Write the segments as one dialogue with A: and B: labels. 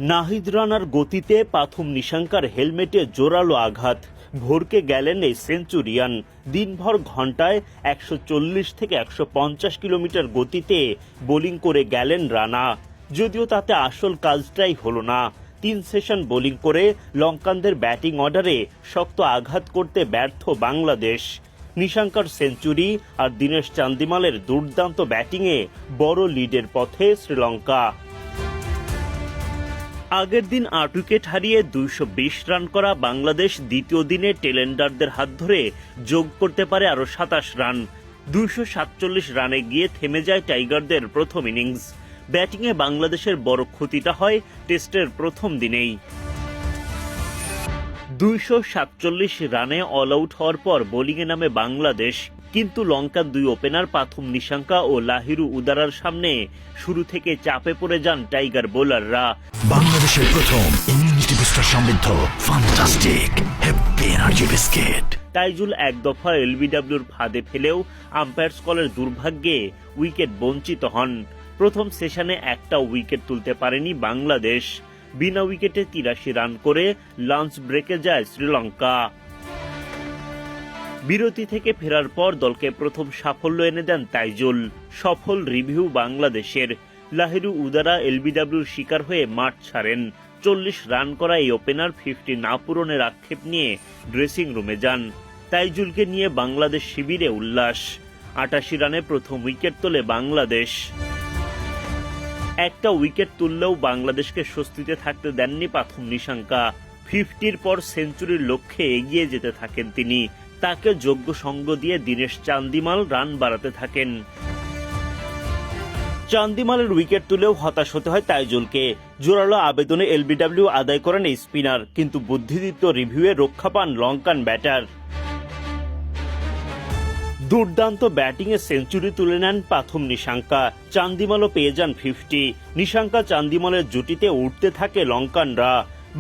A: নাহিদ রানার গতিতে পাথুম নিশাঙ্কার হেলমেটে জোরালো আঘাত, ভোরকে গেলেন এই সেঞ্চুরিয়ান। দিনভর ঘন্টায় 140 থেকে 150 কিলোমিটার গতিতে বোলিং করে গেলেন রানা। যদিও তাতে আসল কাজটাই হলো না। 3 সেশন বোলিং করে লঙ্কানদের ব্যাটিং অর্ডারে শক্ত আঘাত করতে ব্যর্থ বাংলাদেশ। নিশাঙ্কার সেঞ্চুরি আর দীনেশ চান্দিমালের দুর্দান্ত ব্যাটিংয়ে বড় লিডের পথে শ্রীলঙ্কা। আগের দিন 8 উইকেট হারিয়ে 220 রান করা বাংলাদেশ দ্বিতীয় দিনে টেলেন্ডারদের হাত ধরে যোগ করতে পারে আরও 27 রান। 247 রানে গিয়ে থেমে যায় টাইগারদের প্রথম ইনিংস। ব্যাটিংয়ে বাংলাদেশের বড় ক্ষতিটা হয় টেস্টের প্রথম দিনেই। 247 রানে অল আউট হওয়ার পর বোলিংয়ে নামে বাংলাদেশ, কিন্তু লঙ্কান দুই ওপেনার পাথুম নিশাঙ্কা ও লাহিরু উদারার সামনে শুরু থেকে চাপে পড়ে যান টাইগার বোলাররা।
B: বাংলাদেশের প্রথম ইমিউনিটি বুস্টার সমৃদ্ধ fantastic happy energy biscuit.
A: Taijul এক দফা এলবিডব্লিউর ফাঁদে ফেলেও আম্পায়ার্স কলের দুর্ভাগ্যে উইকেট বঞ্চিত হন। প্রথম সেশনে একটা উইকেট তুলতে পারেনি বাংলাদেশ। বিনা উইকেটে 83 রান করে লাঞ্চ ব্রেকে যায় শ্রীলঙ্কা। বিরতি থেকে ফেরার পর দলকে প্রথম সাফল্য এনে দেন তাইজুল। সফল রিভিউ বাংলাদেশের। লাহিরু উদারা এলবিডব্লিউর শিকার হয়ে মাঠ ছাড়েন। 40 রান করা এই ওপেনার 50 না পূরণের আক্ষেপ নিয়ে ড্রেসিং রুমে যান। তাইজুলকে নিয়ে বাংলাদেশ শিবিরে উল্লাস। 88 রানে প্রথম উইকেট তোলে বাংলাদেশ। একটা উইকেট তুললেও বাংলাদেশকে স্বস্তিতে থাকতে দেননি পাথুম নিশাঙ্কা। 50-র পর সেঞ্চুরির লক্ষ্যে এগিয়ে যেতে থাকেন তিনি। তাকে যোগ্য সঙ্গ দিয়ে দীনেশ চান্দিমাল রান বাড়াতে থাকেন। চান্দিমালের উইকেট তুলেও হতাশ হতে হয় তাইজুলকে। জোরালো আবেদনে এলবিডব্লিউ আদায় করেন এই স্পিনার, কিন্তু বুদ্ধিদীপ্ত রিভিউয়ে রক্ষা পান লঙ্কান ব্যাটার। দুর্দান্ত ব্যাটিংয়ে সেঞ্চুরি তুলে নেন পাথুম নিশাঙ্কা। চান্দিমালও পেয়ে যান 50। নিশাঙ্কা চান্দিমালের জুটিতে উঠতে থাকে লঙ্কানরা।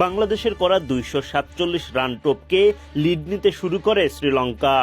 A: বাংলাদেশের করা 247 রান টপকে লিড নিতে শুরু করে শ্রীলঙ্কা।